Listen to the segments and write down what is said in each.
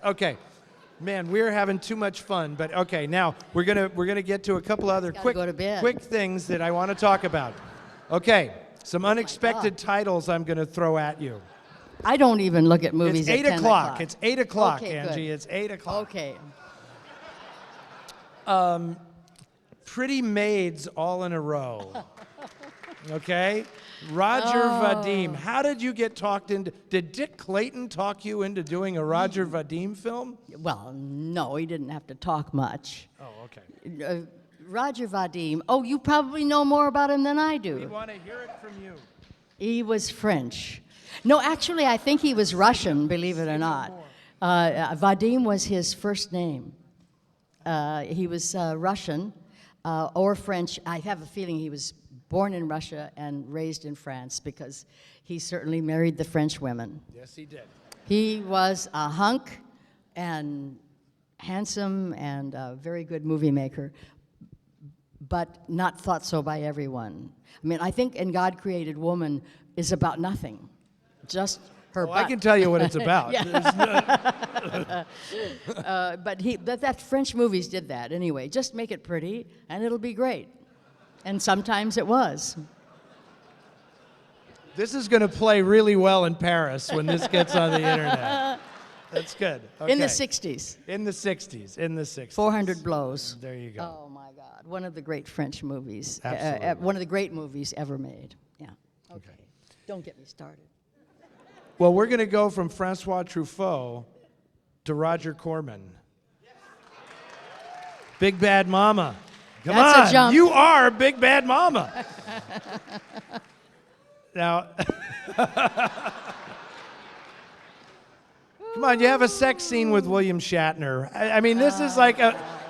Okay. Man, we're having too much fun, but okay, now we're gonna get to a couple other quick things that I want to talk about. Okay, some unexpected titles I'm gonna throw at you. I don't even look at movies It's 8 at 10 o'clock. It's 8 o'clock, okay, Angie. Good. It's 8 o'clock. Okay. Pretty Maids All in a Row. Okay? Roger Vadim. How did you get talked into? Did Dick Clayton talk you into doing a Roger Vadim film? Well, no, he didn't have to talk much. Oh, okay. Roger Vadim. Oh, you probably know more about him than I do. We want to hear it from you. He was French. No, actually, I think he was Russian, believe it or not. Vadim was his first name. He was Russian or French. I have a feeling he was born in Russia and raised in France because he certainly married the French women. Yes, he did. He was a hunk and handsome and a very good movie maker, but not thought so by everyone. I mean, I think In God Created Woman is about nothing, just her butt. I can tell you what it's about. But that French movies did that anyway. Just make it pretty, and it'll be great. And sometimes it was. This is going to play really well in Paris when this gets on the internet. That's good. Okay. In the 60s. In the 60s. In the 60s. 400 Blows. There you go. Oh, my God. One of the great French movies. Absolutely. One of the great movies ever made. Yeah. Okay. Don't get me started. Well, we're going to go from Francois Truffaut to Roger Corman. Big Bad Mama. Come That's on, a jump. you are Big Bad Mama. Now, come on, you have a sex scene with William Shatner. I mean, this is like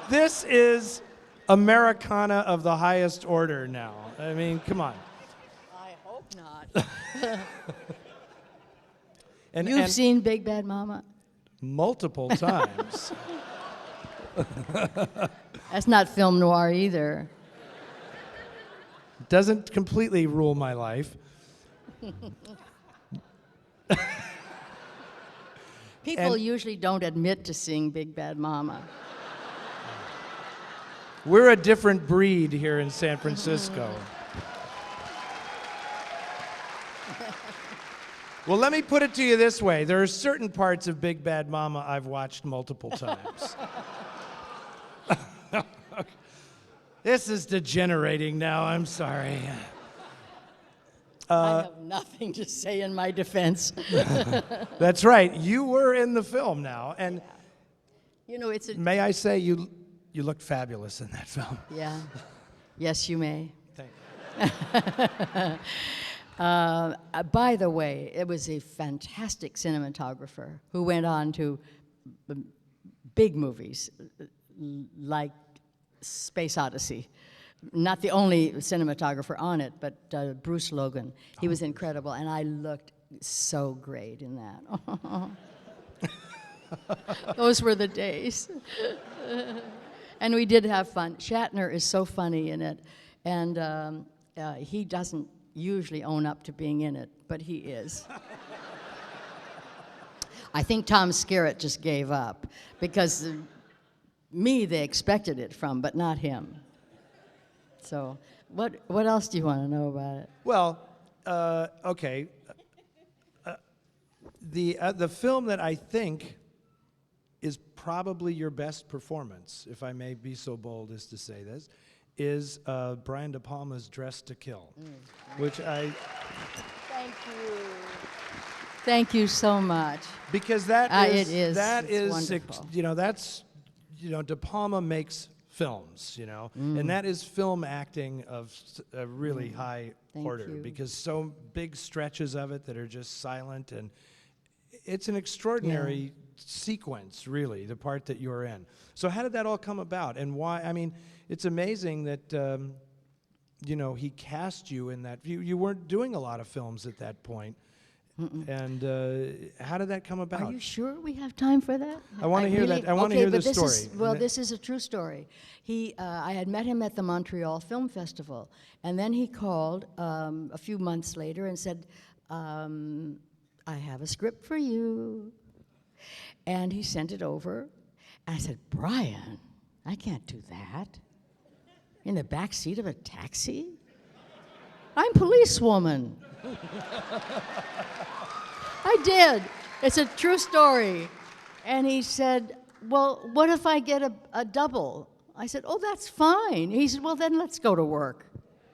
this is Americana of the highest order now. I mean, come on. I hope not. And You've seen Big Bad Mama? Multiple times. That's not film noir either. Doesn't completely rule my life. People usually don't admit to seeing Big Bad Mama. We're a different breed here in San Francisco. Well, let me put it to you this way. There are certain parts of Big Bad Mama I've watched multiple times. This is degenerating now. I'm sorry. I have nothing to say in my defense. That's right. You were in the film now, and you know, it's a. May I say you looked fabulous in that film. Yeah. Yes, you may. Thank you. By the way, it was a fantastic cinematographer who went on to big movies like Space Odyssey. Not the only cinematographer on it, but Bruce Logan. He was incredible, and I looked so great in that. Those were the days. And we did have fun. Shatner is so funny in it, and he doesn't usually own up to being in it, but he is. I think Tom Skerritt just gave up, because me they expected it from, but not him. So what else do you want to know about it? Well, okay. The film that I think is probably your best performance, if I may be so bold as to say this, is Brian De Palma's Dressed to Kill, which I... Thank you. Thank you so much. Because that is wonderful. you know, that's, you know, De Palma makes films, you know, and that is film acting of a really high order, because so big stretches of it that are just silent, and it's an extraordinary sequence, really, the part that you're in. So how did that all come about, and why? I mean, it's amazing that, you know, he cast you in that. You weren't doing a lot of films at that point. And how did that come about? Are you sure we have time for that? I want to hear that. I want to hear the story. This is a true story. I had met him at the Montreal Film Festival, and then he called a few months later and said, "I have a script for you." And he sent it over. And I said, Brian, I can't do that. In the back seat of a taxi? I'm policewoman. I did. It's a true story. And he said, well, what if I get a double? I said, oh, that's fine. He said, well, then let's go to work.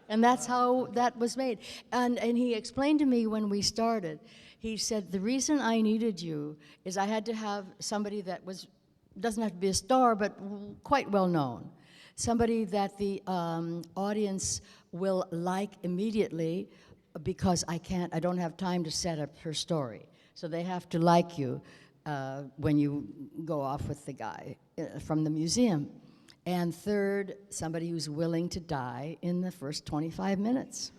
And that's how that was made. And he explained to me when we started, he said, the reason I needed you is I had to have somebody that doesn't have to be a star, but quite well known. Somebody that the audience will like immediately, because I don't have time to set up her story. So they have to like you when you go off with the guy from the museum. And third, somebody who's willing to die in the first 25 minutes.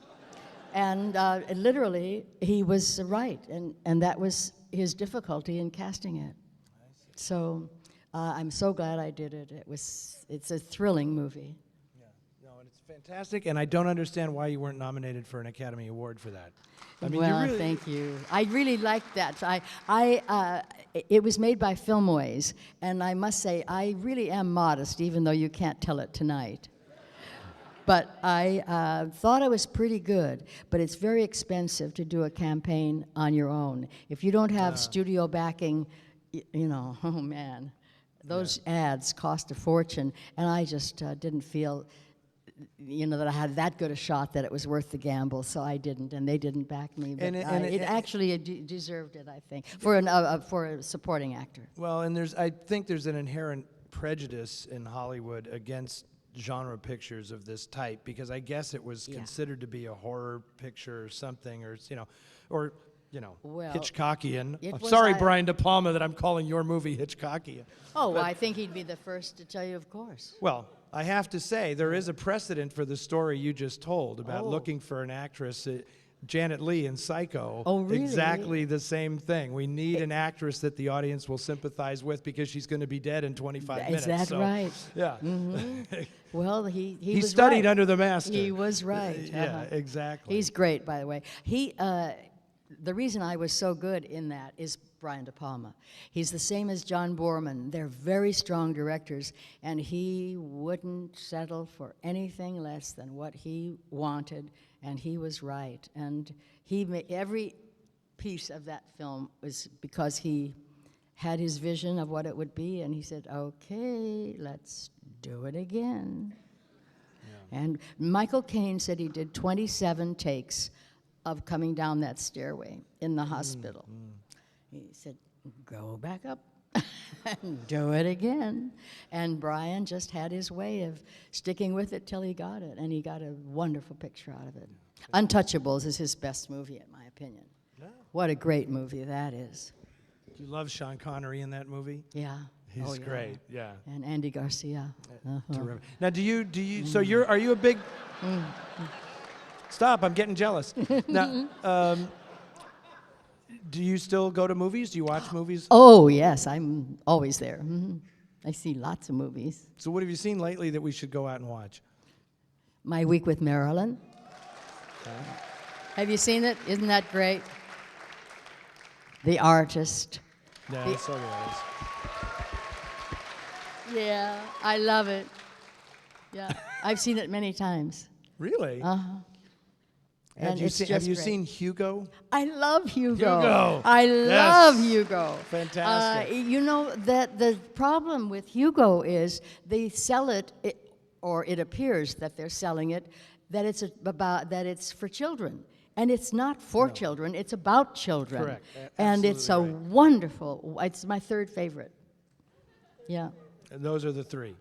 And literally, he was right, and that was his difficulty in casting it. So I'm so glad I did it. It's a thrilling movie. Yeah, no, and it's fantastic, and I don't understand why you weren't nominated for an Academy Award for that. I mean, well, you really, thank you. I really liked that. It was made by Filmways, and I must say, I really am modest, even though you can't tell it tonight. But I thought I was pretty good, but it's very expensive to do a campaign on your own. If you don't have studio backing, you know, oh man, those ads cost a fortune, and I just didn't feel, you know, that I had that good a shot that it was worth the gamble, so I didn't, and they didn't back me. But it actually deserved it, I think, for a supporting actor. Well, and I think there's an inherent prejudice in Hollywood against genre pictures of this type, because I guess it was considered to be a horror picture or something, or well, Hitchcockian. I'm sorry, Brian De Palma, that I'm calling your movie Hitchcockian. Oh, I think he'd be the first to tell you, of course. Well, I have to say, there is a precedent for the story you just told about looking for an actress. Janet Leigh in Psycho, really? Exactly the same thing. We need an actress that the audience will sympathize with, because she's going to be dead in 25 minutes. Is that right? Yeah. Mm-hmm. Well, he was studied right. under the master. He was right. Yeah, exactly. He's great, by the way. The reason I was so good in that is Brian De Palma. He's the same as John Boorman. They're very strong directors, and he wouldn't settle for anything less than what he wanted, and he was right. And every piece of that film was because he had his vision of what it would be, and he said, okay, let's do it again. Yeah. And Michael Caine said he did 27 takes of coming down that stairway in the hospital. He said, go back up and do it again. And Brian just had his way of sticking with it till he got it, and he got a wonderful picture out of it. Untouchables is his best movie, in my opinion. Yeah. What a great movie that is. Do you love Sean Connery in that movie? Yeah. He's great, yeah. And Andy Garcia. Terrific. Now, so are you a big... Stop, I'm getting jealous. Now, do you still go to movies? Do you watch movies? Oh, yes, I'm always there. Mm-hmm. I see lots of movies. So what have you seen lately that we should go out and watch? My Week with Marilyn. Have you seen it? Isn't that great? The Artist. Yeah, I saw that. Yeah, I love it. Yeah, I've seen it many times. Really? Uh-huh. Have you seen Hugo? I love Hugo. Hugo. I love Hugo. Fantastic. You know that the problem with Hugo is they sell it, or it appears that they're selling it, that it's for children, and it's not for children. It's about children. Correct. And it's a wonderful. It's my third favorite. Yeah. And those are the three.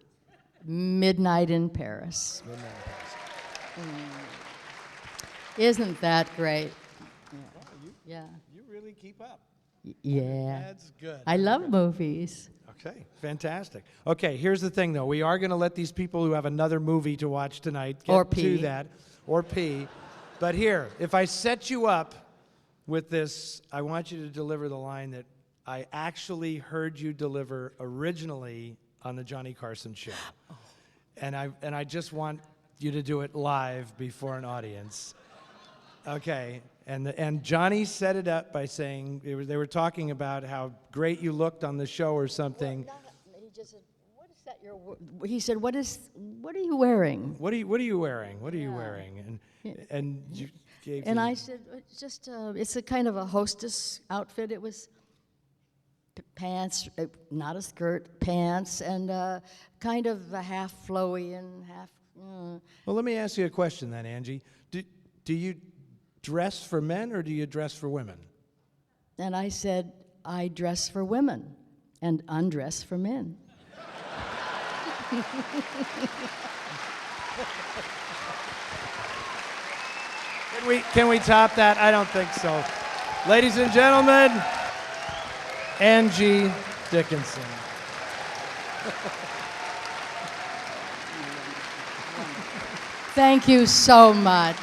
Midnight in Paris. Midnight in Paris. Isn't that great? Yeah. You really keep up. Yeah. That's good. I love movies. Okay, fantastic. Okay, here's the thing, though. We are going to let these people who have another movie to watch tonight get to that, or pee. But here, if I set you up with this, I want you to deliver the line that I actually heard you deliver originally on the Johnny Carson show. And I just want you to do it live before an audience. Okay, and Johnny set it up by saying they were talking about how great you looked on the show or something. He just said, "What is that? He said, what are you wearing?" What are you wearing? What are you wearing? And you gave. And I said, "It's just it's a kind of a hostess outfit. It was pants, not a skirt, pants, and kind of a half flowy and half." Well, let me ask you a question then, Angie. Do you dress for men or do you dress for women? And I said, "I dress for women and undress for men." Can we top that? I don't think so. Ladies and gentlemen, Angie Dickinson. Thank you so much.